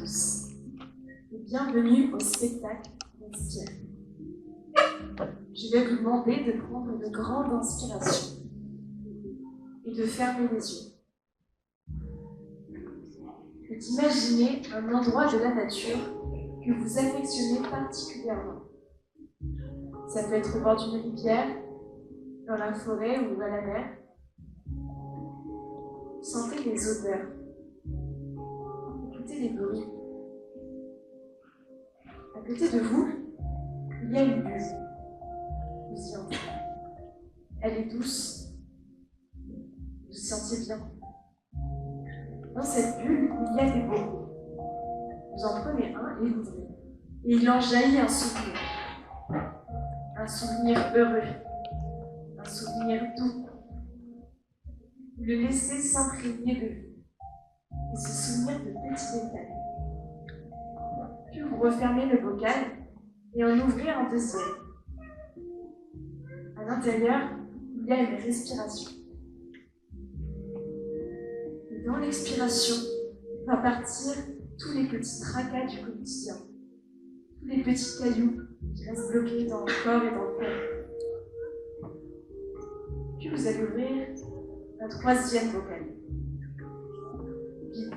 tous et bienvenue au spectacle Inspire. Je vais vous demander de prendre une grande inspiration et de fermer les yeux. Et d'imaginer un endroit de la nature que vous affectionnez particulièrement. Ça peut être au bord d'une rivière, dans la forêt ou à la mer. Sentez les odeurs. Écoutez les bruits. À côté de vous, il y a une bulle. Vous y entrez. Elle est douce. Vous vous sentiez bien. Dans cette bulle, il y a des mots. Vous en prenez un et l'ouvrez. Et il en jaillit un souvenir. Un souvenir heureux. Un souvenir doux. Vous le laissez s'imprégner de vous. Et se souvenir de petits détails. Puis vous refermez le bocal et en ouvrez un deuxième. À l'intérieur, il y a une respiration. Et dans l'expiration, va partir tous les petits tracas du quotidien, tous les petits cailloux qui restent bloqués dans le corps et dans le cœur. Puis vous allez ouvrir un troisième bocal. Vide.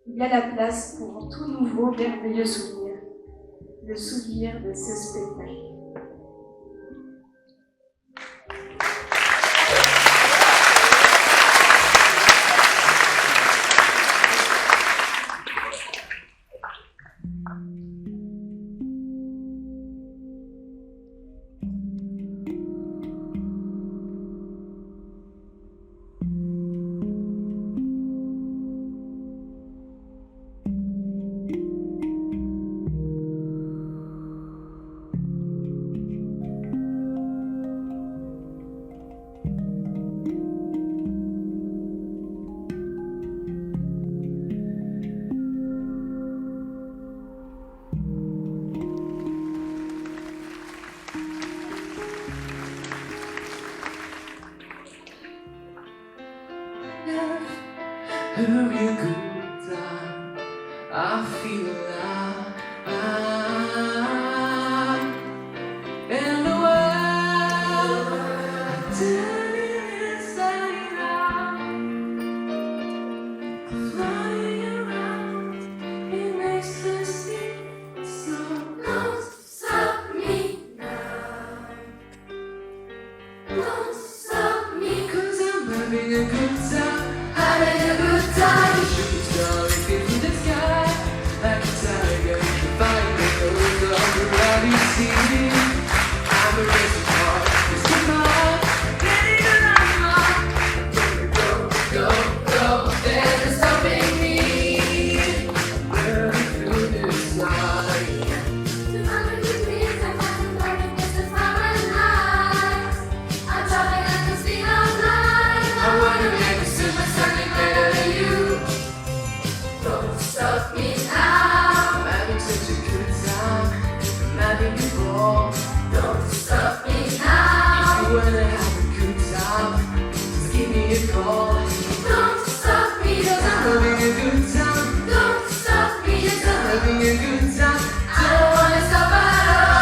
Il y a la place pour un tout nouveau, merveilleux souvenir, le souvenir de ce spectacle. Having a good time, I feel alive, and the world turning inside out, flying around, it makes us sing. So don't stop me now, don't stop me, 'cause I'm having a good time. Having a good time. Shooting star into the sky, like a tiger, defying the cold of gravity. I'm a racing car, it's the mile, getting around. Go, go, go, there's no stopping me. Running through this life. 200 degrees, I'm passing burning, it's the summer night. I'm driving at the speed of light. I wanna make a supersonic melody. Don't stop me now. I'm having such a good time. I'm having a ball. Don't stop me now. If you wanna have a good time, just give me a call. Don't stop me, 'cause I'm having a good time. Don't stop me, 'cause I'm having a good time. I don't wanna stop at all.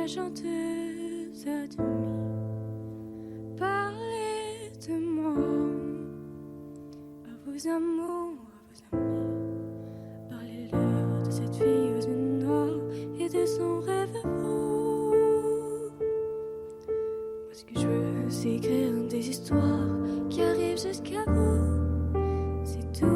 la chanteuse à demi. Parlez de moi à vos amours, à vos amis. Parlez-leur de cette fille aux yeux noirs et de son rêve fou. Moi, ce que je veux, c'est écrire des histoires qui arrivent jusqu'à vous. C'est tout.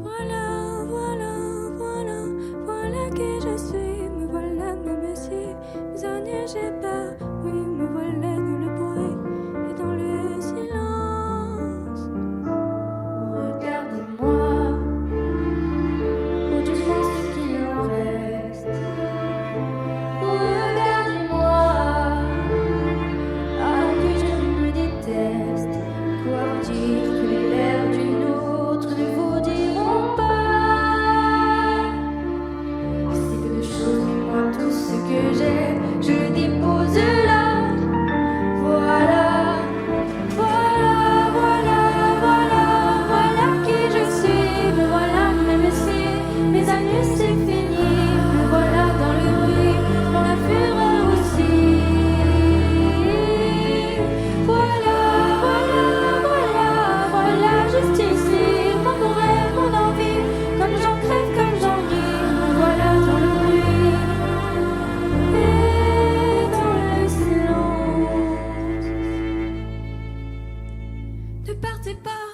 Voilà, voilà, voilà, voilà qui je suis. Me voilà, même si mes années j'ai peur. Oui, me voilà dans le bruit et dans le silence. Regardez-moi, ou du moins ce qu'il en reste. Regardez-moi, alors que je me déteste. Quoi vous dire que les lèvres d'une autre ne vous diront pas assez peu de choses, mais moi tout ce que j'ai, je le dépose là. Voilà, voilà, voilà, voilà, voilà qui je suis. Me voilà, même si mes années c'est fini. Me voilà dans le bruit, dans la fureur aussi. Voilà, voilà, voilà, voilà, juste ici. Mon rêve, mon envie, comme j'en crève, comme j'en ris. Me voilà dans le bruit et dans le silence. Ne partez pas,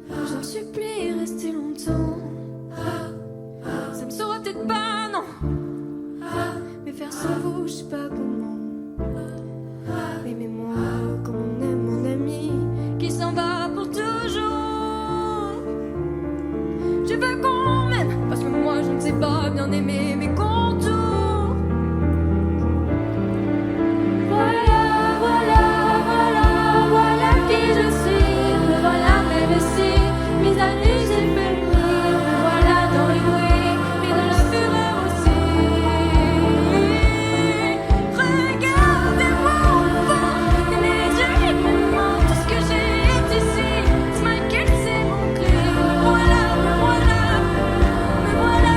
j'en supplie, restez longtemps. Ça me saura peut-être pas, non. Mais faire sans vous, je sais pas comment. Aimez-moi comme on aime mon ami qui s'en va pour toujours. Je veux qu'on m'aime parce que moi je ne sais pas bien aimer mes contours. Voilà, voilà, voilà, voilà qui je suis. Me voilà, même si mes années j'ai fait le prix. Me voilà dans le bruit et dans la fureur aussi. Regardez-moi au fond de mes yeux et maintenant tout ce que j'ai est ici. Smile, c'est mon clé. Me voilà, me voilà, me voilà.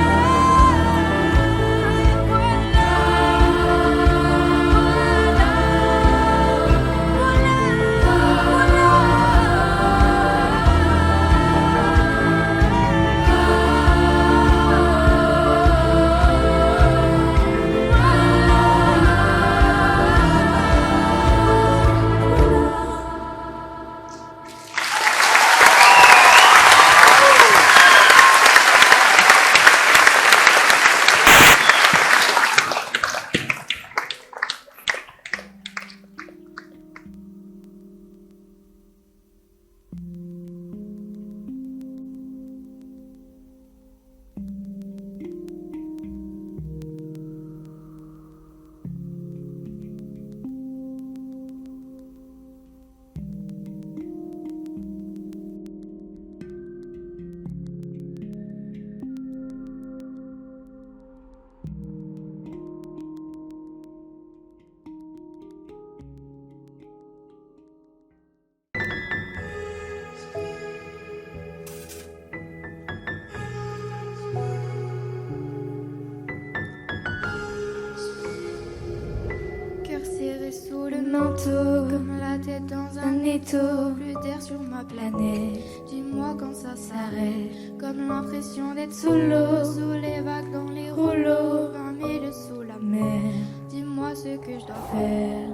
Cœur serré sous le manteau, comme la tête dans un étau. Plus d'air sur ma planète, dis-moi quand ça s'arrête. Comme l'impression d'être sous l'eau, sous les vagues dans les rouleaux. 20 000 sous la mer, dis-moi ce que je dois faire.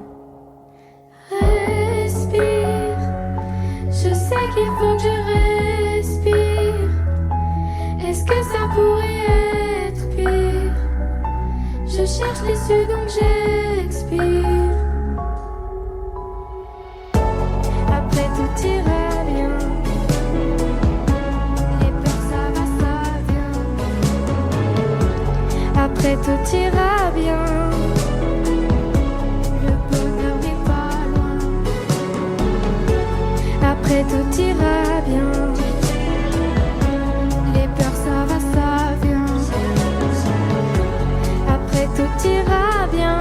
Respire, je sais qu'il faut que je respire. Est-ce que ça pourrait être pire? Je cherche l'issue donc j'expire. Après tout ira bien. Les peurs ça va, ça vient. Après tout ira bien. Le bonheur n'est pas loin. Après tout ira bien. Les peurs ça va, ça vient. Après tout ira bien.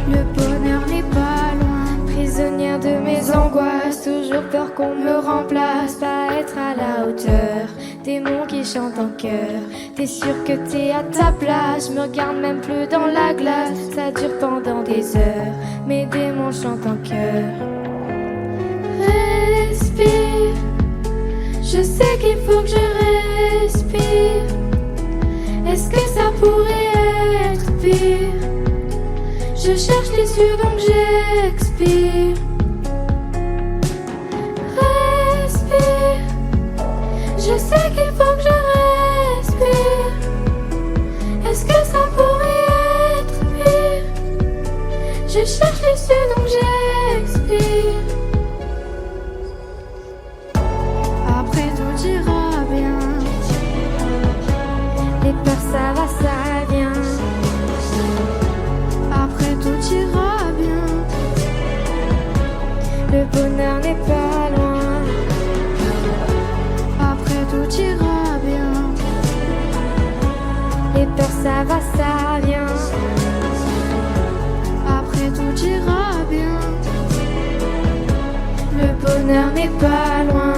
Le bonheur n'est pas loin. Prisonnière de mes angoisses, toujours peur qu'on me remplace, pas être à la hauteur. Démon qui chante en chœur, t'es sûr que t'es à ta place. Je me regarde même plus dans la glace, ça dure pendant des heures. Mes démons chantent en chœur. Respire, je sais qu'il faut que je respire. Est-ce que ça pourrait être pire? Je cherche les cieux donc j'expire. Respire, je sais qu'il faut que je respire. Est-ce que ça pourrait être pire? Je cherche les cieux donc j'expire. Après tout ira bien. Les peurs ça va, ça vient. Après tout ira bien. Le bonheur n'est pas loin. Après tout ira bien. Les peurs ça va, ça vient. Après tout ira bien. Le bonheur n'est pas loin.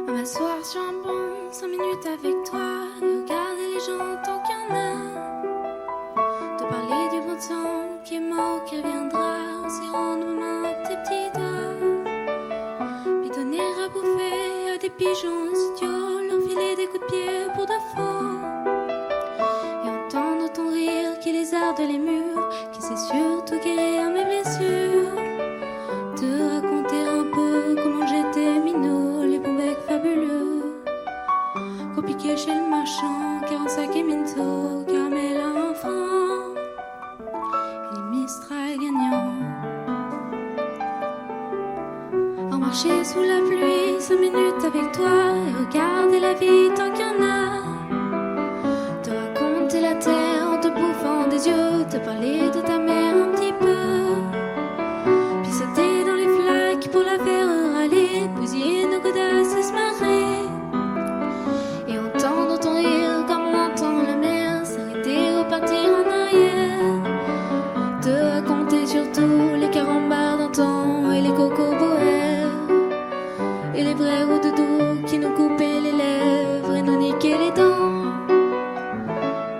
M'asseoir sur un banc, 5 minutes avec toi, de regarder les gens tant qu'il y en a, de parler du bon temps qui est mort, qui reviendra, en serrant nos mains à tes petits doigts, puis donner à bouffer à des pigeons si tu fiole, enfiler des coups de pied pour de faux. Et entendre ton rire qui lézarde les murs, qui sait surtout guérir mes blessures. Te raconter un peu comment j'étais minot, les bons becs fabuleux. Compliqué chez le marchand, 45 et minto, caramel à un franc. Les Mistral gagnants. En marcher sous la pluie, 5 minutes avec toi, et regarder la vie tant qu'il y en a. Te raconter la terre en te bouffant des yeux, te parler de ta mère un petit peu. Puis sauter dans les flaques pour la faire râler, bousiller nos godasses et se marrer. Et entendre ton rire comme on entend la mer, s'arrêter, repartir en arrière. Te raconter surtout les carambars d'antan et les cocoboères. Et les vrais roues de doux qui nous coupaient les lèvres et nous niquaient les dents.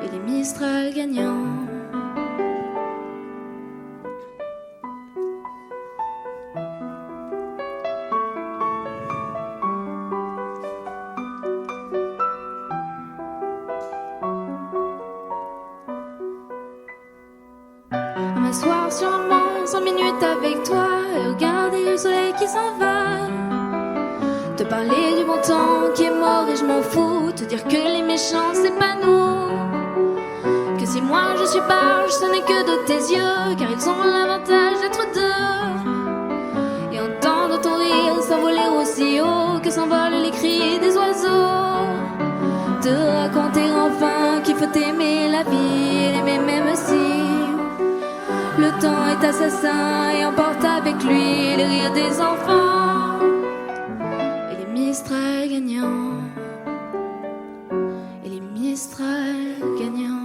Et les Mistral gagnants. À m'asseoir sur un banc 5 minutes avec toi et regarder le soleil qui s'en va. Te parler du bon temps qui est mort et je m'en fous. Te dire que les méchants c'est pas nous. Que si moi je suis barge ce n'est que de tes yeux, car ils ont l'avantage d'être deux. Et entendre ton rire s'envoler aussi haut que s'envolent les cris des oiseaux. Te raconter enfin qu'il faut aimer la vie et l'aimer même si le temps est assassin et emporte avec lui les rires des enfants. Et les Mistral gagnants. Et les Mistral gagnants.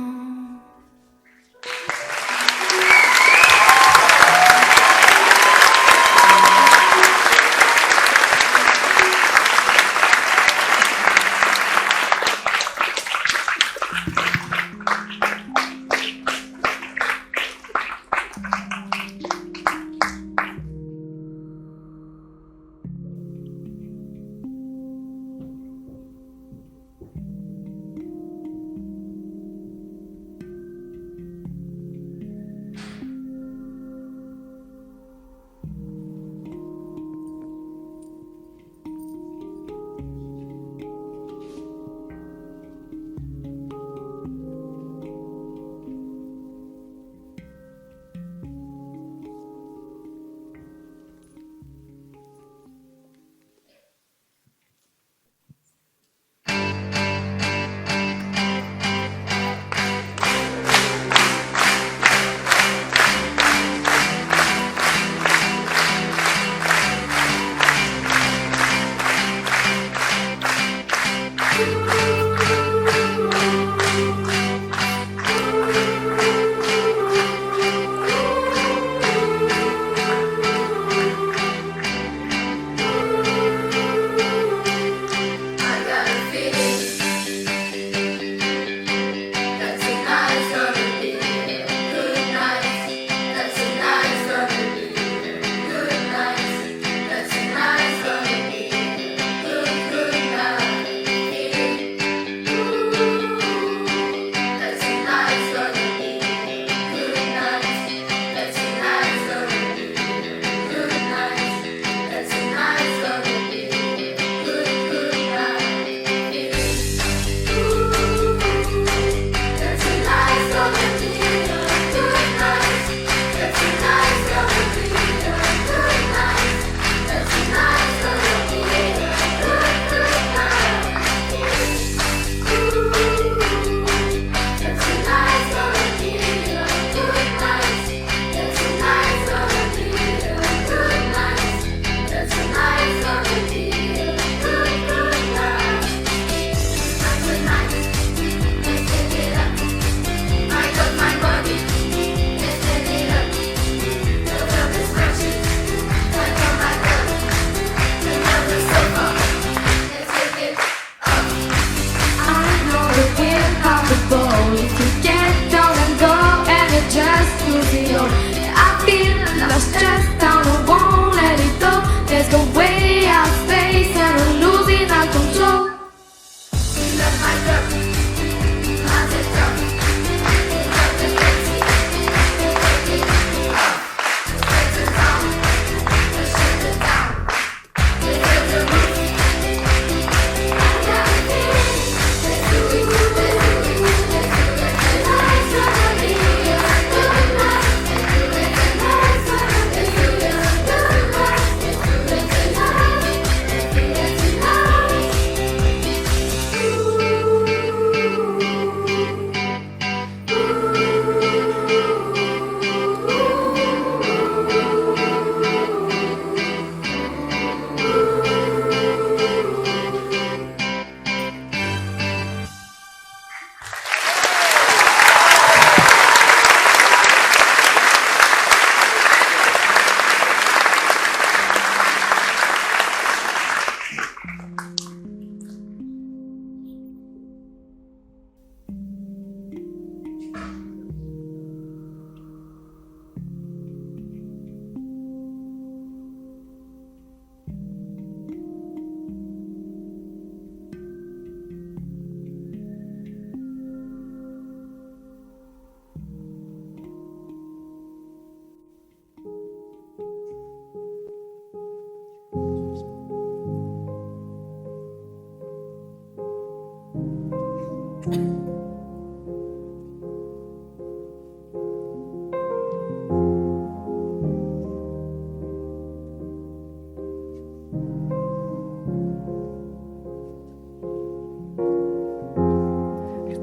Le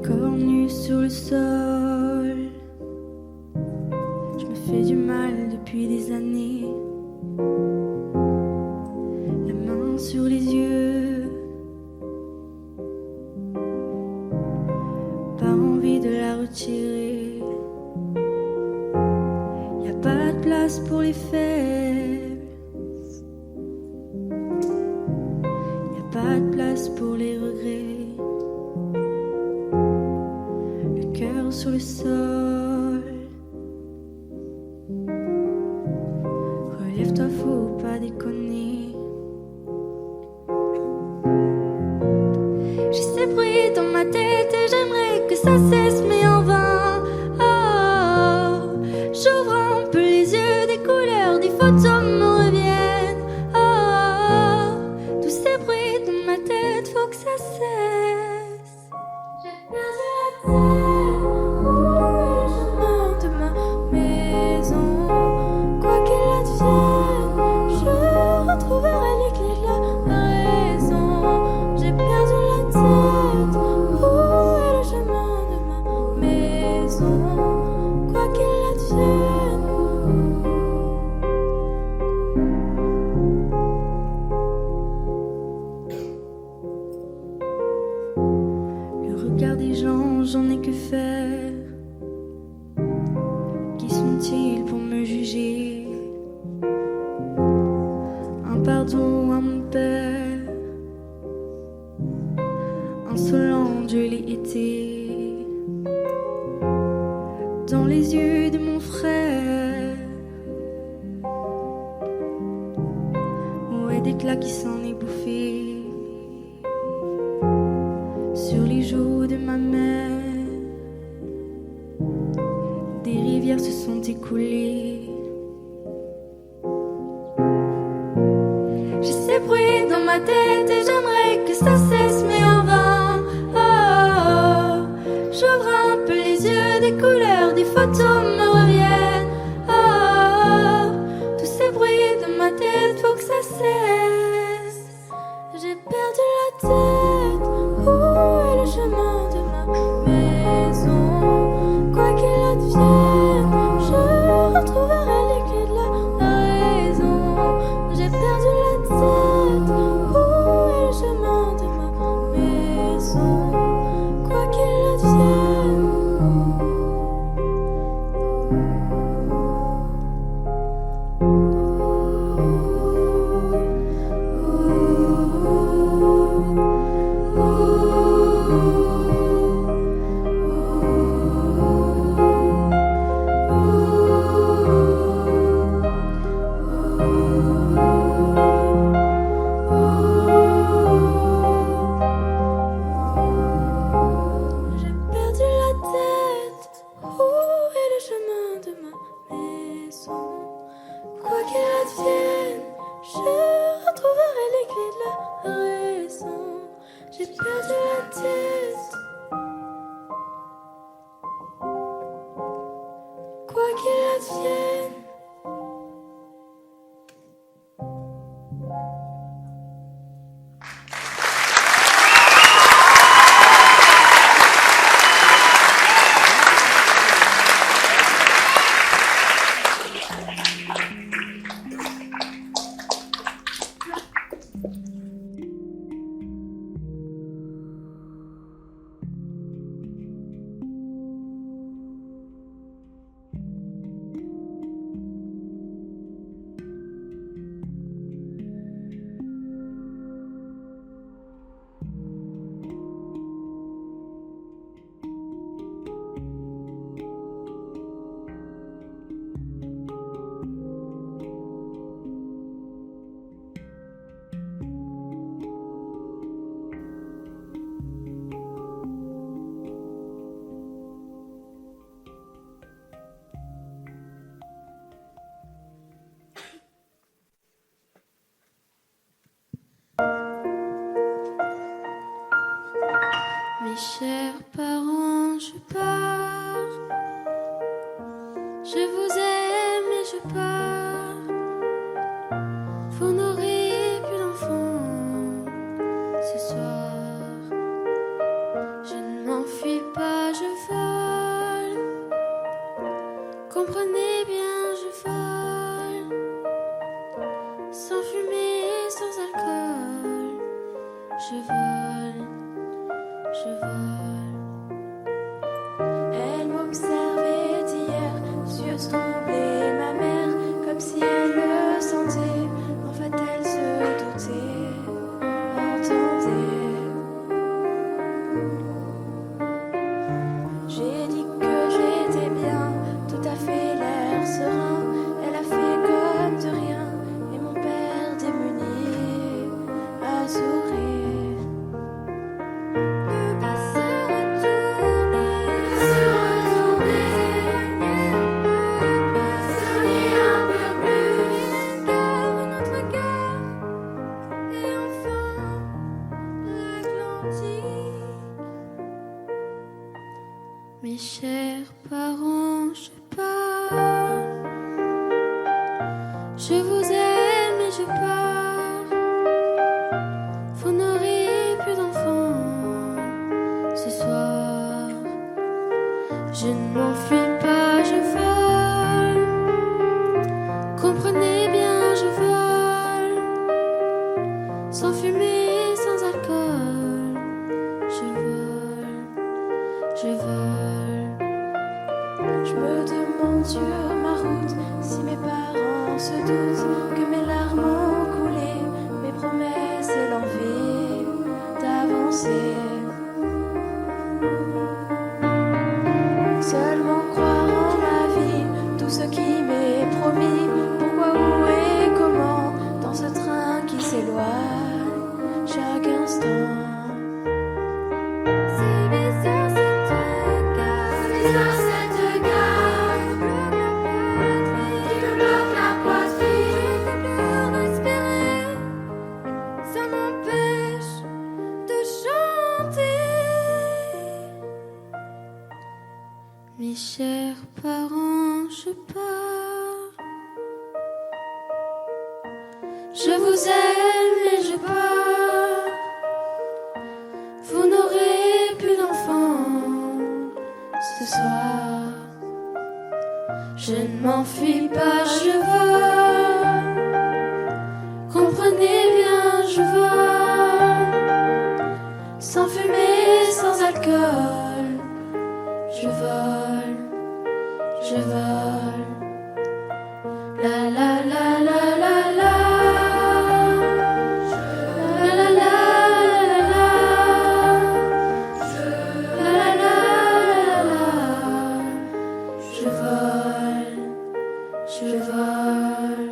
corps nu sur le sol, je me fais du mal depuis des années. La main sur les yeux, pas envie de la retirer. Y a pas de place pour les faibles, y a pas de place pour les regrets. Le cœur sur le sol, relève-toi, faut pas déconner. J'ai ces bruits dans ma tête et j'aimerais que ça cesse, mais en vain. Oh, j'ouvre un peu les yeux, des couleurs, des photos me reviennent. Oh, tous ces bruits dans ma tête, faut que ça cesse. J'ai perdu la tête, où est le chemin de ma maison? Quoi qu'il advienne, je retrouverai les clés de la raison. J'ai perdu la tête, où est le chemin de ma maison? Quoi qu'il advienne. Le regard des gens, j'en ai que faire. Qui sont-ils pour me juger? Un pardon à mon père, insolent je l'ai été. Dans les yeux de mon frère, ouais, d'éclat qui s'en est bouffé. Sur les joues de ma mère, des rivières se sont écoulées. J'ai ces bruits dans ma tête et j'aimerais que ça cesse, mais en vain. Oh, j'ouvre un peu les yeux, des couleurs, des photos me reviennent. Oh, tous ces bruits dans ma tête, faut que ça cesse. J'ai perdu la tête, où est le chemin de ma maison? Quoi qu'il advienne, je retrouverai les clés de la raison. J'ai perdu la tête, où est le chemin de ma maison? Quoi qu'il advienne. Mes chers parents, je pars. Je vous aime et je pars. Vous n'aurez plus d'enfants ce soir. Je ne m'enfuis pas, je vole. Comprenez bien, je vole. Sans fumée, sans alcool. Je vole. Je vole. Elle m'observait hier, yeux troublés, ma mère, comme si elle le sentait. En fait, elle se doutait, entendait. J'ai dit que j'étais bien, tout à fait l'air serein. Elle a fait comme de rien, et mon père démuni a souri. Mes chers parents, je pars. Je vous aime et je pars. Vous n'aurez plus d'enfants ce soir. Je ne m'enfuis pas, je vole. Comprenez bien, je vole. Sans fumée, sans alcool. Je vole. Je vole. Je me demande sur ma route si mes parents se doutent que mes larmes ont coulé, mes promesses et l'envie d'avancer. Seulement croire en ma vie, tout ce qui m'est promis. Pourquoi, où et comment, dans ce train qui s'éloigne chaque instant. Mes chers parents, je pars. Je vous aime et je pars. Vous n'aurez plus d'enfants ce soir. Je ne m'enfuis pas, je vole. Comprenez bien, je vole. Sans fumée, sans alcool. Je vole, je vole. La la la la la la. La la la la la. La la la la la. Je vole, je vole.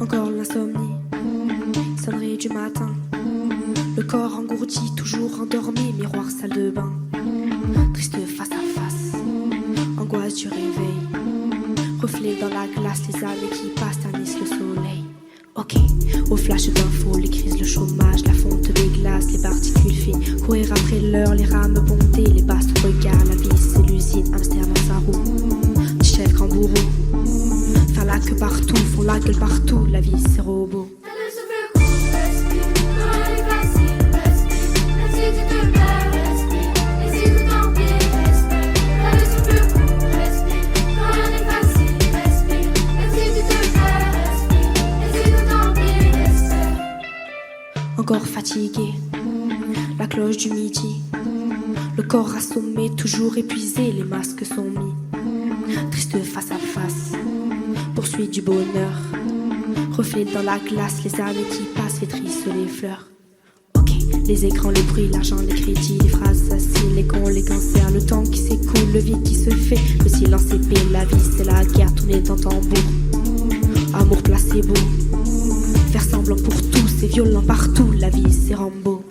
Encore l'insomnie, sonnerie du matin. Le corps engourdi, toujours endormi, miroir salle de bain. Triste face à face, angoisse du réveil. Reflet dans la glace, les années qui passent ternissent le soleil. Ok, au flash d'infos, les crises, le chômage, la fonte des glaces, les particules fines. Courir après l'heure, les rames bondées, les basses regards, la vie c'est l'usine, hamster dans sa roue. Chef grand bourreau, faire la queue partout, font la gueule partout, la vie c'est robot. Respire, dans les bassines, respire, si tu te plais, respire, et si tout fatigué. La cloche du midi, le corps assommé, toujours épuisé, les masques sont mis. Triste face à face, poursuite du bonheur. Reflet dans la glace, les années qui passent flétrissent les fleurs. Ok, les écrans, le bruit, l'argent, les crédits, les phrases assassines, les cons, les cancers, le temps qui s'écoule, le vide qui se fait, le silence épais, la vie c'est la guerre tournée dans tambour. Amour placebo, faire semblant pour tous, c'est violent partout, la vie c'est Rambo.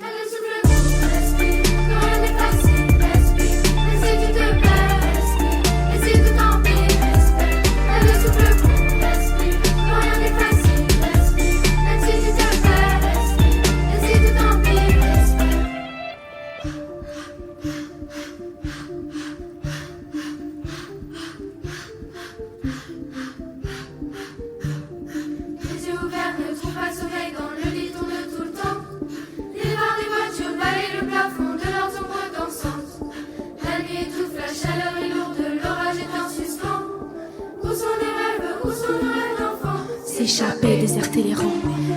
S'échapper, déserter les rangs,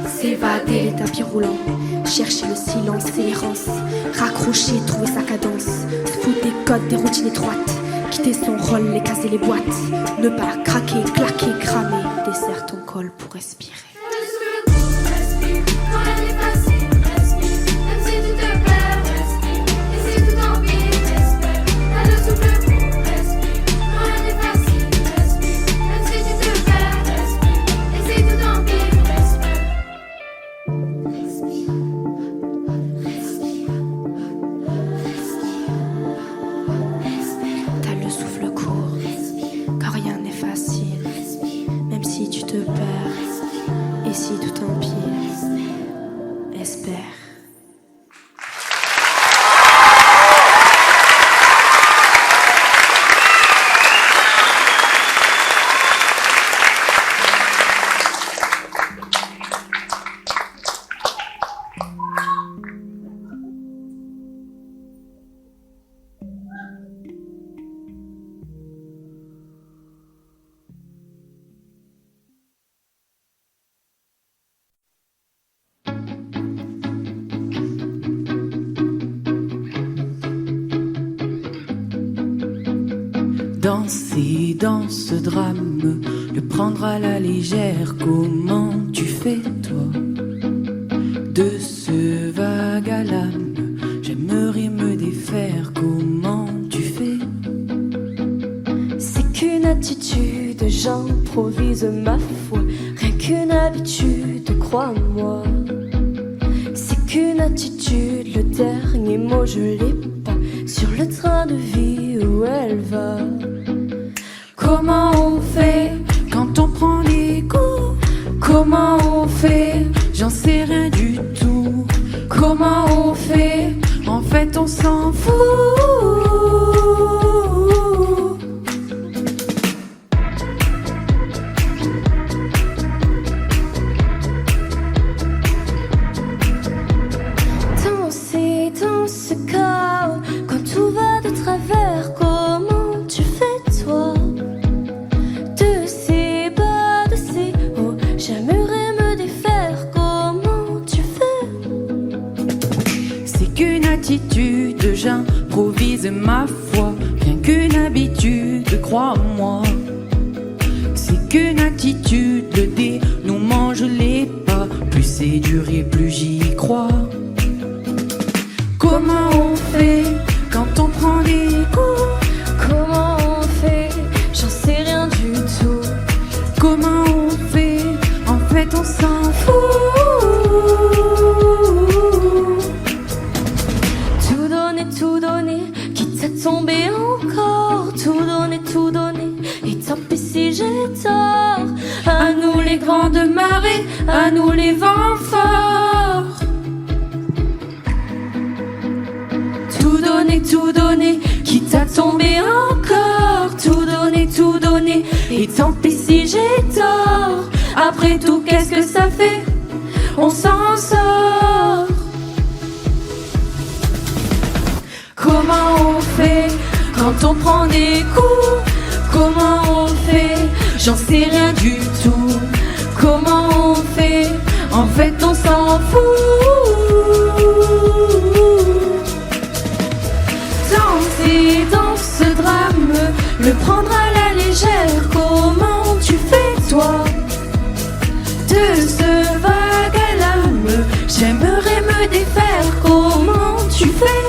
s'évader les tapis roulants, chercher le silence et l'errance, raccrocher, trouver sa cadence, se foutre des codes, des routines étroites, quitter son rôle, les cases et les boîtes, ne pas craquer, claquer, cramer, desserre ton col pour respirer. Danser dans ce drame, le prendre à la légère, comment tu fais toi? De ce vague à l'âme, j'aimerais me défaire, comment tu fais? C'est qu'une attitude, j'improvise ma foi, rien qu'une habitude, crois-moi. C'est qu'une attitude, le dernier mot je l'ai pas, sur le train de vie où elle va. Comment on fait quand on prend les coups? Comment on fait? J'en sais rien du tout. Comment on fait? En fait on s'en fout. Danser dans ce chaos, quand tout va de travers, comment tu fais toi? De ces bas, de ces hauts, j'aimerais me défaire, comment tu fais? C'est qu'une attitude, j'improvise ma foi, rien qu'une habitude, crois-moi. C'est qu'une attitude, le dénouement je l'ai pas, plus c'est dur et plus j'y crois. Comment on fait quand on prend des coups? Comment on fait? J'en sais rien du tout. Comment on fait? En fait on s'en fout. Tout donner, quitte à tomber encore. Tout donner, et tant pis si j'ai tort. À nous les grandes marées, à nous les vents forts. Tout donner, quitte à tomber encore. Tout donner, et tant pis si j'ai tort. Après tout, qu'est-ce que ça fait? On s'en sort. Comment on fait quand on prend des coups? Comment on fait? J'en sais rien du tout. Comment on fait? En fait on s'en fout. Danser dans ce drame, le prendre à la légère. Comment tu fais toi de ce vague à l'âme? J'aimerais me défaire. Comment tu fais?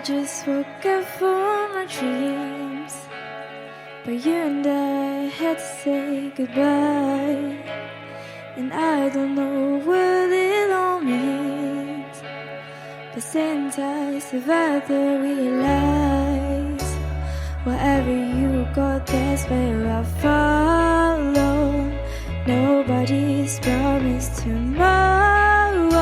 just woke up from my dreams, but you and I had to say goodbye, and I don't know what it all means, but since I survived I realize wherever you go, that's where I follow. Nobody's promised tomorrow,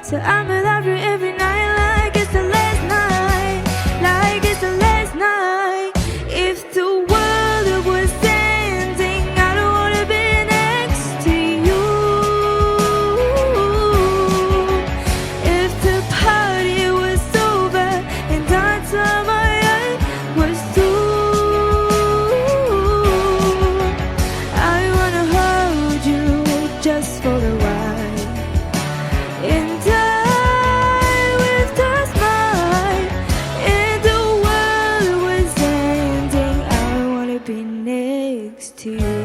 so I'ma love you every night like it's the last night, like it's the last night. If the world was ending, I don't wanna be next to you. If the party was over and I thought my life was through, I wanna hold you just for a while, and I with a smile. If the world was ending, I wanna be next to you.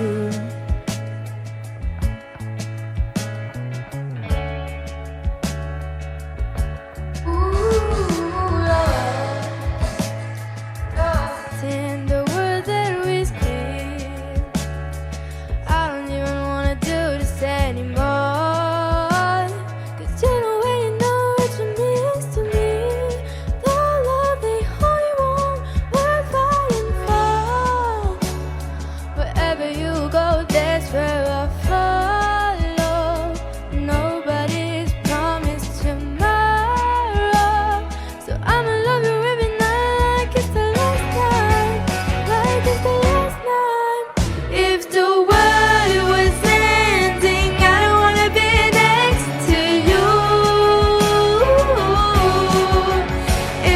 In the world that we scream, I don't even wanna do this anymore, 'cause you know when you know what you means to me, the love they only want, we're fighting for. Wherever you go, that's where I follow. Nobody's promised tomorrow, so I'ma love you every night like it's the last night, like it's the last night. If the world was ending, I don't wanna be next to you.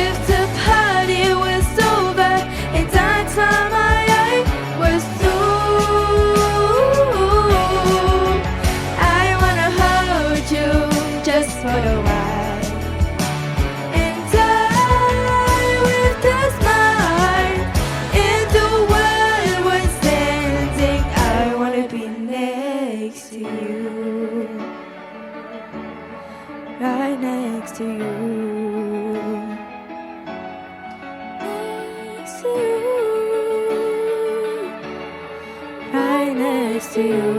If the party was over and I thought my life was through, I wanna hold you just for a while, and I with a smile. If the world was ending, I wanna be next to you, right next to you, next to you, right next to you.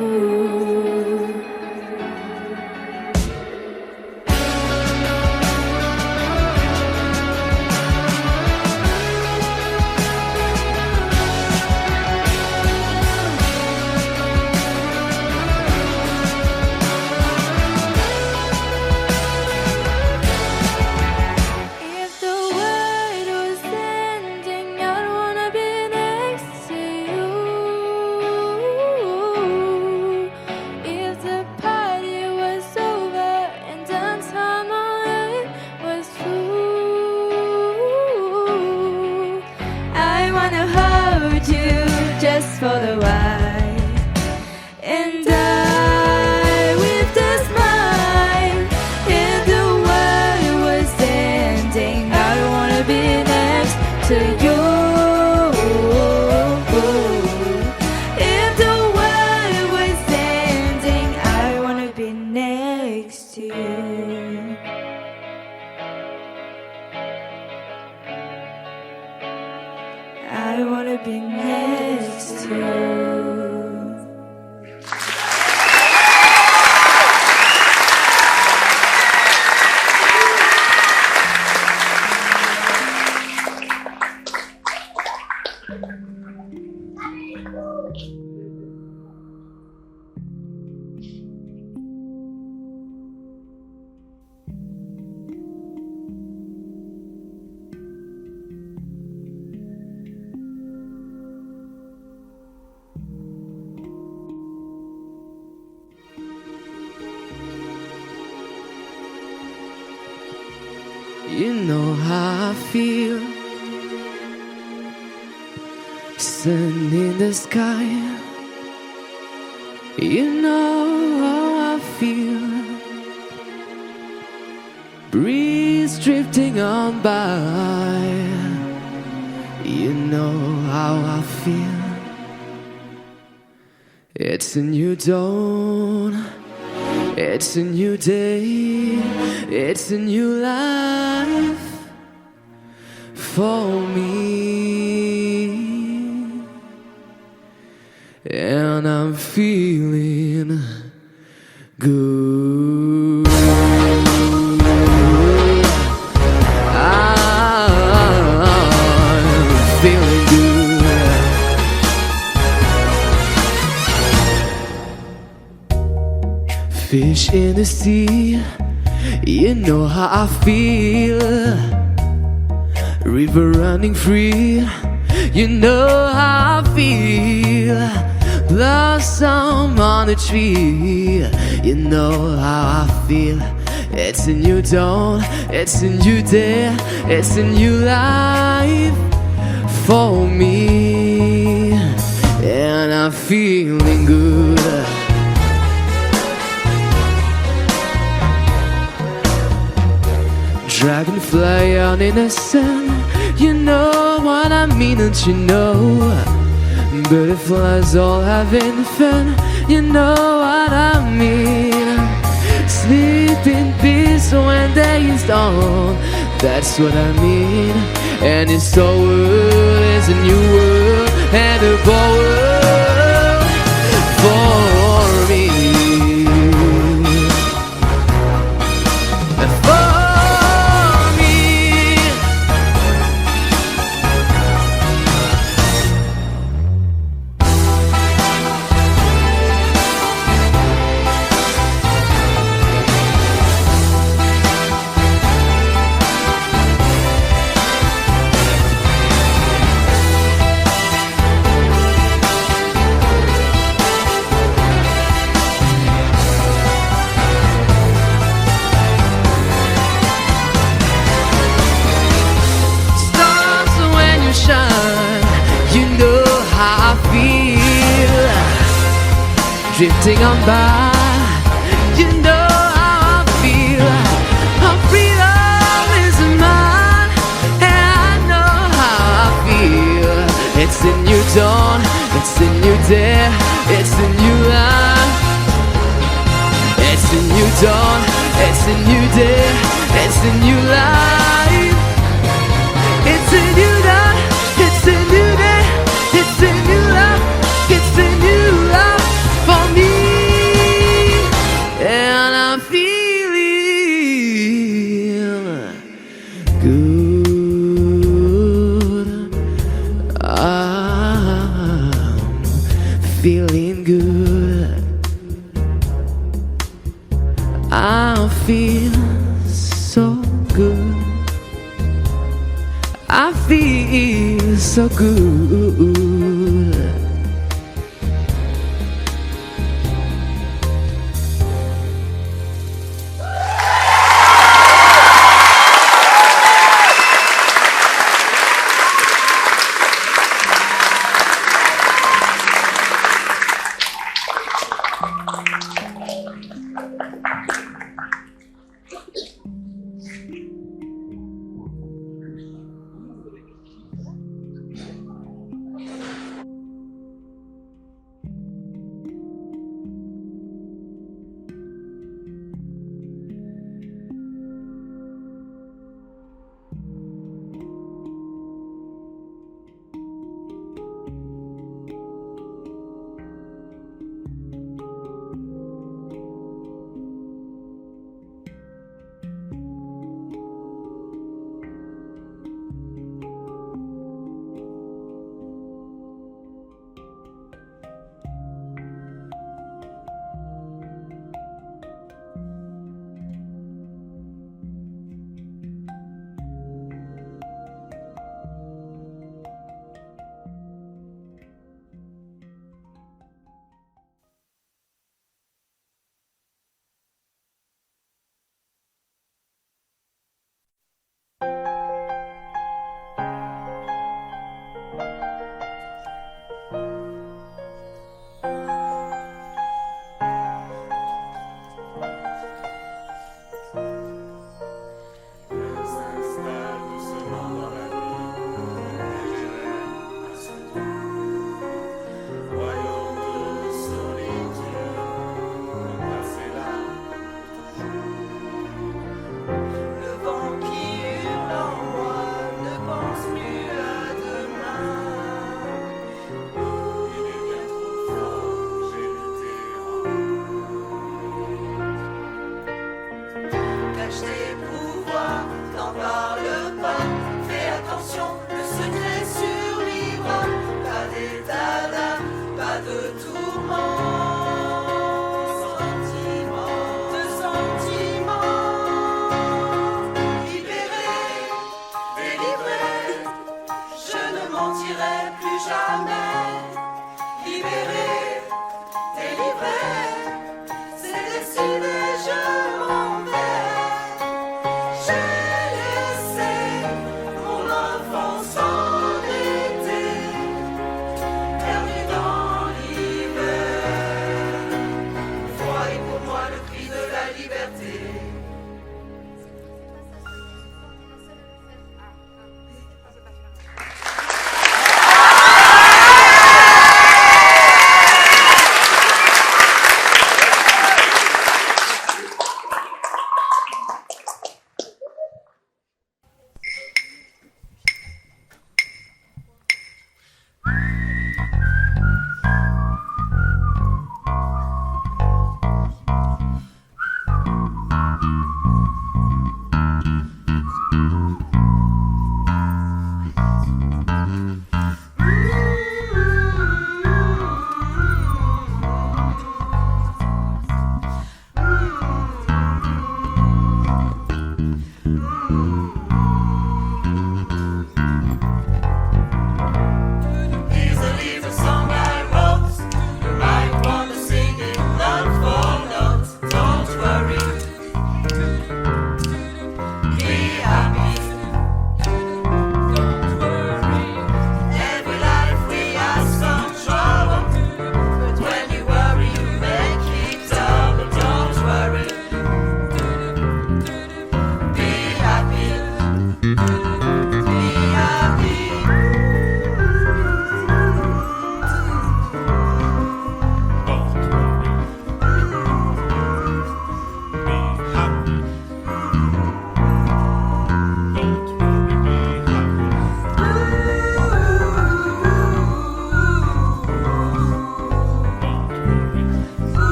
If the world was ending, I don't wanna be next to you. If the party was over and dance on my life was through, I wanna hold you just for a while, and I with a smile. If the world was ending, I don't wanna be next to you. If the world was ending, I wanna be next to you. I wanna be next to you. You know how I feel, sun in the sky. You know how I feel, breeze drifting on by. You know how I feel. It's a new dawn, it's a new day, it's a new life. for me, and I'm feeling good. I'm feeling good. Fish in the sea, you know how I feel. River running free, you know how I feel. Blossom on a tree, you know how I feel. It's a new dawn, it's a new day, it's a new life for me, and I'm feeling good. Dragonfly out in the sun, you know what I mean, don't you know? Butterflies all having fun, you know what I mean. Sleep in peace when day is dawn, that's what I mean. And this whole world is a new world and a bold world for me. Drifting on by, you know how I feel. Our freedom is mine, and I know how I feel. It's a new dawn, it's a new day, it's a new life. It's a new dawn, it's a new day, it's a new life. It's a new dawn, it's a new day, it's a new life, it's a new life for me, and I'm feeling good. I'm feeling good. I feel so good. I feel so good. Be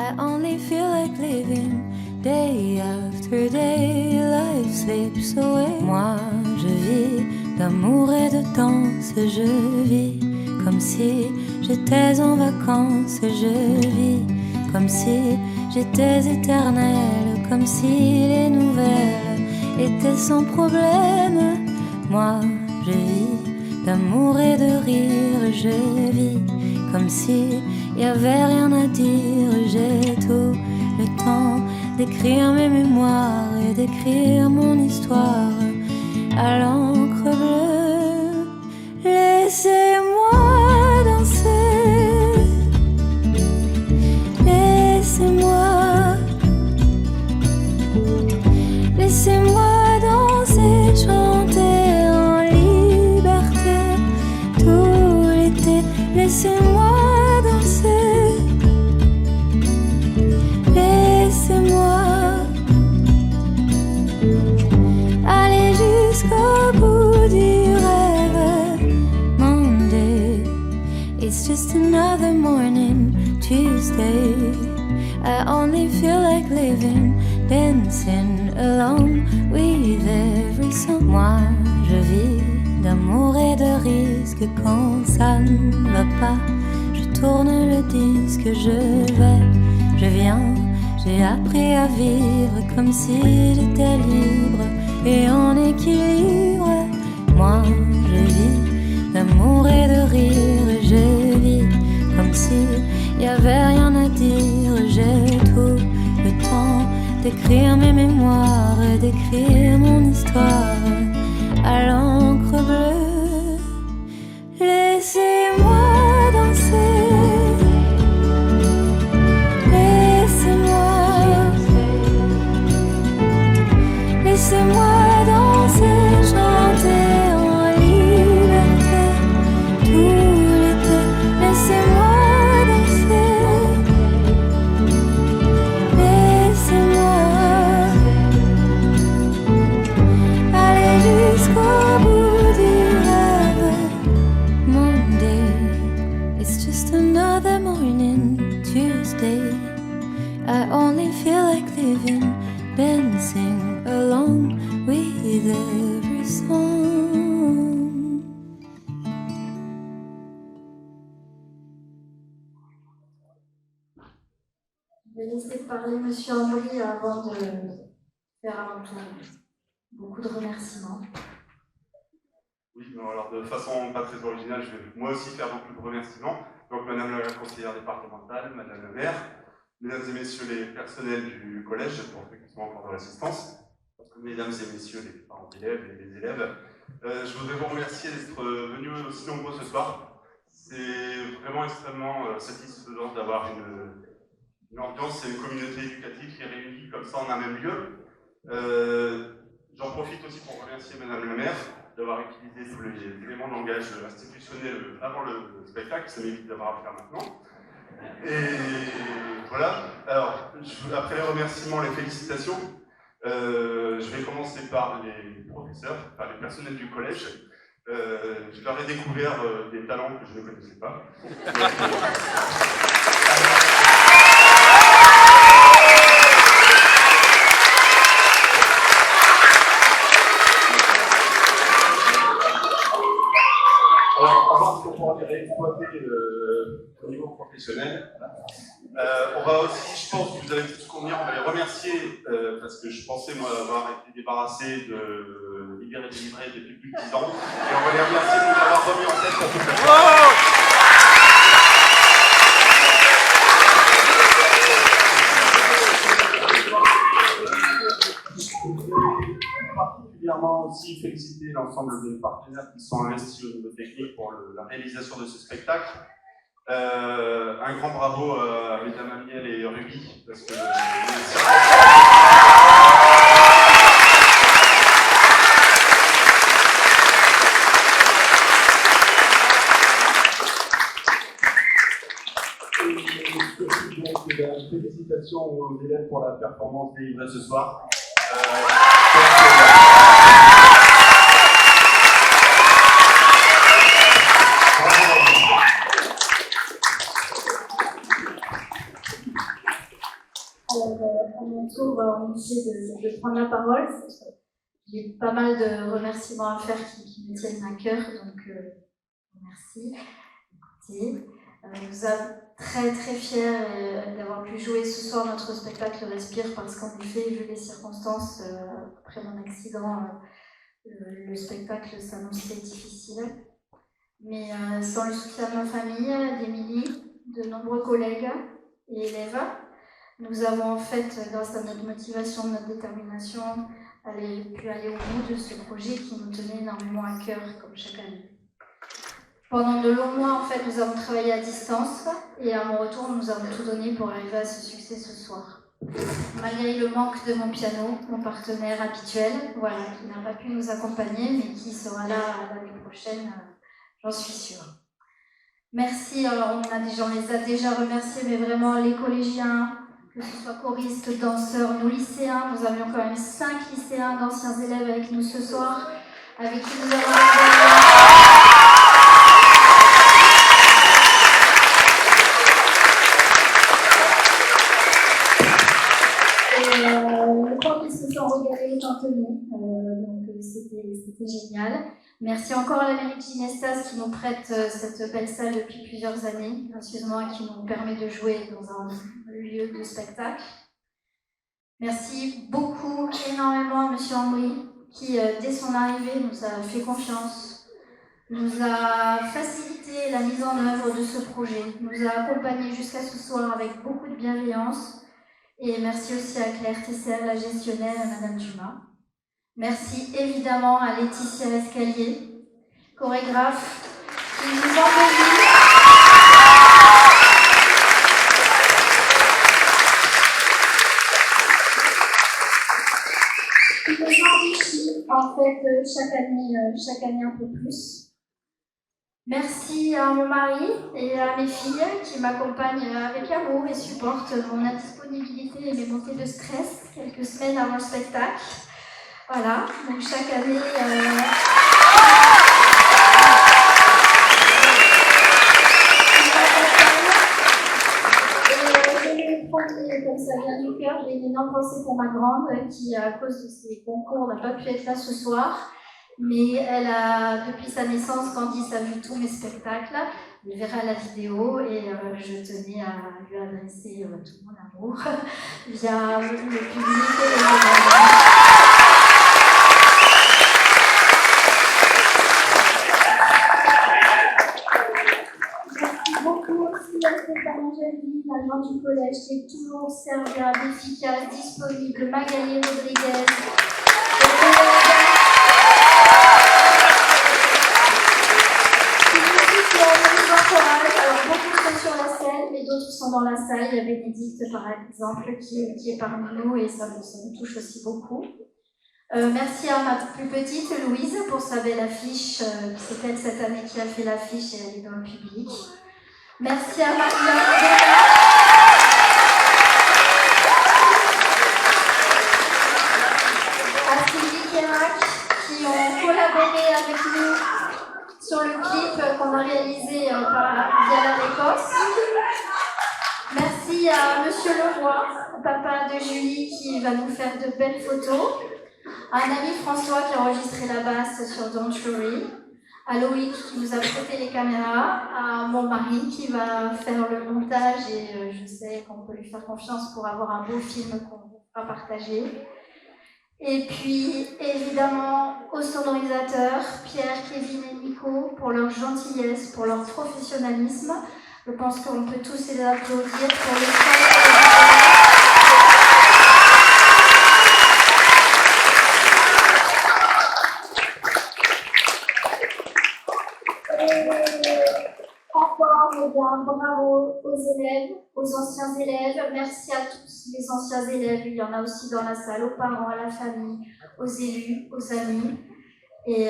I only feel like living day after day. Life slips away. Moi, je vis d'amour et de danse. Je vis comme si j'étais en vacances. Je vis comme si j'étais éternelle. Comme si les nouvelles étaient sans problème. Moi, je vis d'amour et de rire. Je vis comme si y avait rien à dire. J'ai tout le temps d'écrire mes mémoires et d'écrire mon histoire à l'encre bleue. Laissez-moi danser, laissez-moi, laissez-moi danser, chanter en liberté tout l'été. Laissez-moi danser, laissez-moi aller jusqu'au bout du rêve. Monday, it's just another morning. Tuesday, I only feel like living, dancing along with every song. Moi, je vis d'amour et de risque. Quand ça ne va pas, je tourne le disque. Je vais, je viens. J'ai appris à vivre comme si j'étais libre et en équilibre. Moi, je vis d'amour et de rire. Je vis comme si y avait rien à dire. J'ai tout le temps d'écrire mes mémoires et d'écrire mon histoire à l'encre bleue. Laissez-moi danser, laissez-moi, laissez-moi danser, chanter en liberté tout l'été. Laissez-moi danser, laissez-moi aller jusqu'au bout du rêve. Monday, it's just another morning. Tuesday, I only feel like living, dancing along with every song. Je vais laisser parler Monsieur Ambry avant de faire un tour. Beaucoup de remerciements. Oui, non, alors de façon pas très originale, je vais moi aussi faire beaucoup de remerciements. Donc Madame la conseillère départementale, Madame la maire, Mesdames et Messieurs les personnels du collège, pour ceux qui sont encore dans l'assistance, Mesdames et Messieurs les parents d'élèves et les élèves, je voudrais vous remercier d'être venus aussi nombreux ce soir. C'est vraiment extrêmement satisfaisant d'avoir une ambiance et une communauté éducative qui est réunie comme ça en un même lieu. J'en profite aussi pour remercier Madame la maire d'avoir utilisé tous les éléments de langage institutionnel avant le spectacle, ça m'évite d'avoir à le faire maintenant. Et voilà, alors après les remerciements, les félicitations, je vais commencer par les professeurs, par les personnels du collège. Je leur ai découvert des talents que je ne connaissais pas. Alors, on va voir si on pourra les réexploiter au niveau professionnel. On va aussi, je pense que vous allez tous convenir, on va les remercier parce que je pensais moi avoir été débarrassé de libérer des livrets depuis plus de 10 ans. Et on va les remercier de nous avoir remis en tête pour toute la chose. Particulièrement aussi féliciter l'ensemble des partenaires qui sont investis au niveau technique pour la réalisation de ce spectacle. Un grand bravo à Mesdames Amiel et Ruby, parce que félicitations aux élèves pour la performance délivrée ce soir. Alors, à mon tour, on essaie de prendre la parole. J'ai pas mal de remerciements à faire qui me tiennent à cœur, donc merci. Écoutez, nous sommes très très fiers d'avoir pu jouer ce soir notre spectacle Respire, parce qu'en effet, vu les circonstances, après mon accident, le spectacle s'annonçait difficile. Mais sans le soutien de ma famille, d'Émilie, de nombreux collègues et élèves, nous avons en fait, grâce à notre motivation, notre détermination, pu aller au bout de ce projet qui nous tenait énormément à cœur, comme chaque année. Pendant de longs mois, en fait, nous avons travaillé à distance et à mon retour, nous avons tout donné pour arriver à ce succès ce soir. Malgré le manque de mon piano, mon partenaire habituel, voilà, qui n'a pas pu nous accompagner, mais qui sera là l'année prochaine, j'en suis sûre. Merci, alors on les a déjà remerciés, mais vraiment les collégiens, que ce soit choristes, danseurs, nos lycéens, nous avions quand même 5 lycéens d'anciens élèves avec nous ce soir, avec qui nous avons je crois qu'ils se sont régalés tant que nous, donc c'était génial. Merci encore à la mairie de Ginestas qui nous prête cette belle salle depuis plusieurs années, gracieusement, et qui nous permet de jouer dans un lieu de spectacle. Merci beaucoup, énormément à M. Ambry, qui, dès son arrivée, nous a fait confiance, nous a facilité la mise en œuvre de ce projet, nous a accompagnés jusqu'à ce soir avec beaucoup de bienveillance. Et merci aussi à Claire Tesser, la gestionnaire, et à Madame Dumas. Merci évidemment à Laetitia Escalier, chorégraphe, qui nous embellit. Qui nous enrichit en fait chaque année un peu plus. Merci à mon mari et à mes filles qui m'accompagnent avec amour et supportent mon indisponibilité et mes montées de stress quelques semaines avant le spectacle. Voilà, donc chaque année... Comme ça vient du cœur, j'ai une énorme pensée pour ma grande qui, à cause de ses concours, n'a pas pu être là ce soir. Mais elle a, depuis sa naissance, Candice a vu tous mes spectacles, elle verra la vidéo et je tenais à lui adresser tout mon amour via le public et les Merci beaucoup aussi à Stéphane Angeli, l'agent du collège, qui est toujours serviable, efficace, disponible, Magali Rodriguez. Alors, beaucoup sont sur la scène, mais d'autres sont dans la salle. Il y a Bénédicte, par exemple, qui est parmi nous, et ça me touche aussi beaucoup. Merci à ma plus petite, Louise, pour sa belle affiche. C'est elle, cette année, qui a fait l'affiche, et elle est dans le public. Merci à Maria. À Sylvie Kérac, qui ont collaboré avec nous sur le clip qu'on a réalisé via la Récosse. Merci à Monsieur Leroy, papa de Julie, qui va nous faire de belles photos. À un ami François qui a enregistré la basse sur Don't Worry. À Loïc qui nous a prêté les caméras. À mon mari qui va faire le montage et je sais qu'on peut lui faire confiance pour avoir un beau film qu'on va partager. Et puis, évidemment, aux sonorisateurs, Pierre, Kevin et Nico, pour leur gentillesse, pour leur professionnalisme. Je pense qu'on peut tous les applaudir pour le travail. Encore, bravo aux élèves, aux anciens élèves. Merci à tous les anciens élèves. Il y en a aussi dans la salle, aux parents, à la famille, aux élus, aux amis. Et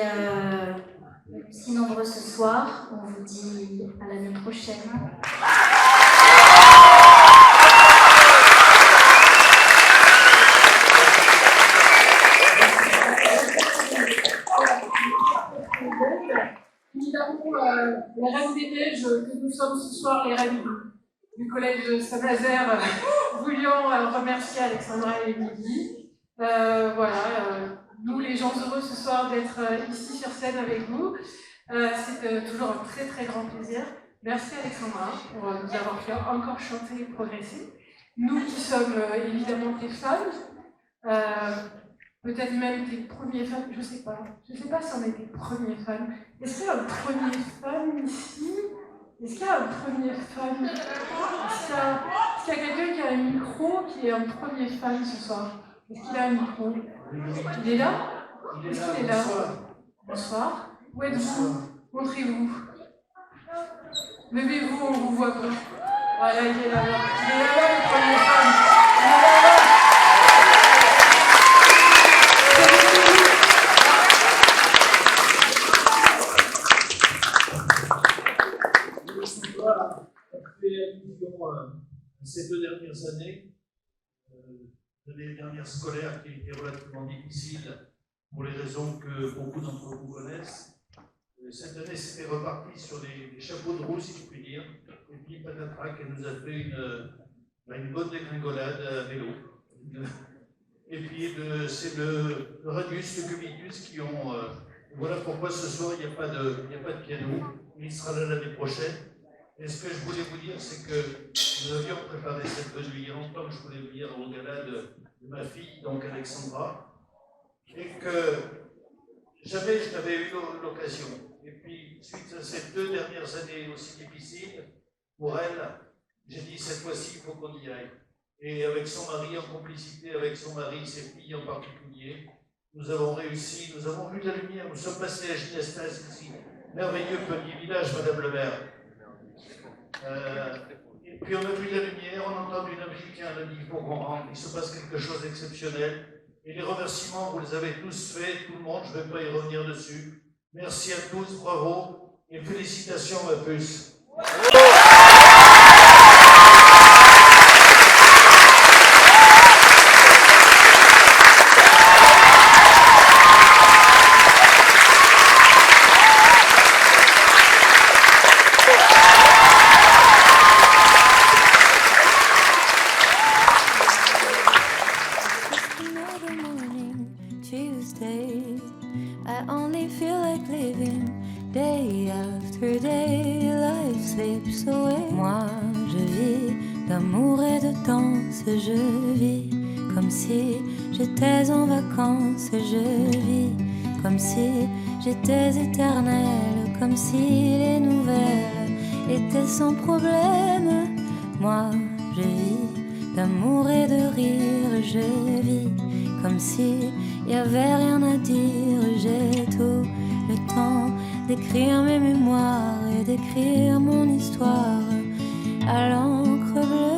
si nombreux ce soir, on vous dit à l'année prochaine. Évidemment, les Reines des Neiges que nous sommes ce soir, les Reines du collège Saint-Nazaire voulions remercier Alexandra et Émilie. Nous, les gens heureux ce soir d'être ici sur scène avec vous. C'est toujours un très très grand plaisir. Merci Alexandra pour nous avoir fait encore chanter et progresser. Nous qui sommes évidemment tes fans, peut-être même tes premiers fans, je sais pas si on est tes premiers fans. Est-ce qu'il y a un premier fan ici? Est-ce qu'il y a un premier fan? Est-ce qu'il y a quelqu'un qui a un micro qui est un premier fan ce soir? Est-ce qu'il a un micro? Il est là? Est-ce qu'il est là? Bonsoir. Où êtes-vous? Montrez-vous. Levez-vous, on vous voit pas. Voilà, il est là-bas. Il est là-bas, le premier fan. Il est là-bas. Ces 2 dernières années, l'année dernière scolaire qui a été relativement difficile pour les raisons que beaucoup d'entre vous connaissent. Cette année, c'était reparti sur des chapeaux de roue, si je puis dire. Et puis, patatras, elle nous a fait une bonne dégringolade à vélo. Et puis, c'est le Radius, le Cubitus qui ont... voilà pourquoi ce soir, il n'y a pas de piano. Il sera là l'année prochaine. Et ce que je voulais vous dire, c'est que nous avions préparé cette venue il y a longtemps que je voulais venir au gala de ma fille, donc Alexandra, et que je n'avais eu l'occasion. Et puis, suite à ces 2 dernières années aussi difficiles, pour elle, j'ai dit cette fois-ci, il faut qu'on y aille. Et avec son mari, en complicité avec son mari, ses filles en particulier, nous avons réussi, nous avons vu de la lumière, nous sommes passés à Ginestase ici, merveilleux petit village, Madame le maire. Et puis on a vu la lumière, on a entendu un musique, on a dit il faut qu'on rentre, il se passe quelque chose d'exceptionnel. Et les remerciements, vous les avez tous faits, tout le monde, je ne vais pas y revenir dessus. Merci à tous, bravo, et félicitations ma puce. Je vis comme si j'étais en vacances, je vis comme si j'étais éternelle, comme si les nouvelles étaient sans problème. Moi, je vis d'amour et de rire, je vis comme si y avait rien à dire. J'ai tout le temps d'écrire mes mémoires et d'écrire mon histoire à l'encre bleue.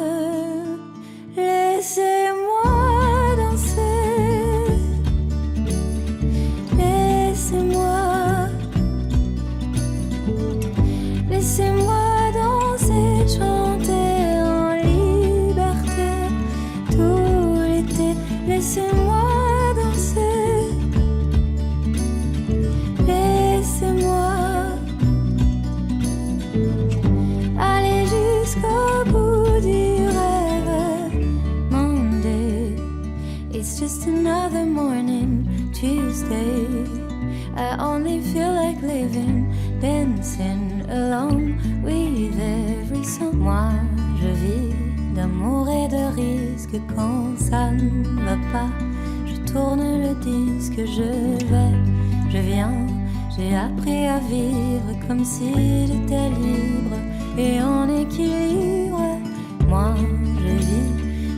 Laissez-moi danser, laissez-moi, laissez-moi danser, chanter en liberté tout l'été. Laissez-moi danser, laissez-moi aller jusqu'au bout du rêve. It's just another morning, Tuesday. I only feel like living, dancing along with every song. Moi, je vis d'amour et de risque. Quand ça ne va pas, je tourne le disque. Je vais, je viens. J'ai appris à vivre comme si j'étais libre et en équilibre. Moi, je vis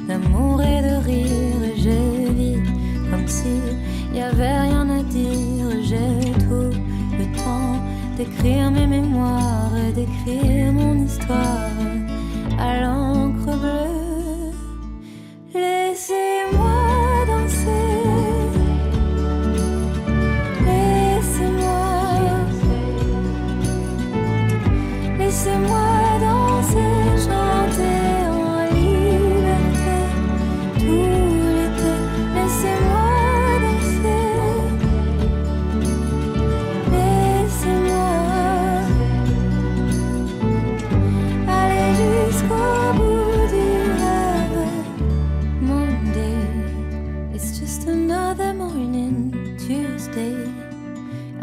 d'amour et de rire, je vis comme si y avait rien à dire. J'ai tout le temps d'écrire mes mémoires et d'écrire mon histoire à l'encre bleue. Laissez-moi danser, laissez-moi, laissez-moi danser, chanter en liberté tout l'été. Laissez-moi danser, laissez-moi aller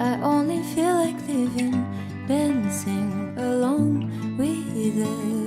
I only feel like living, dancing along with it.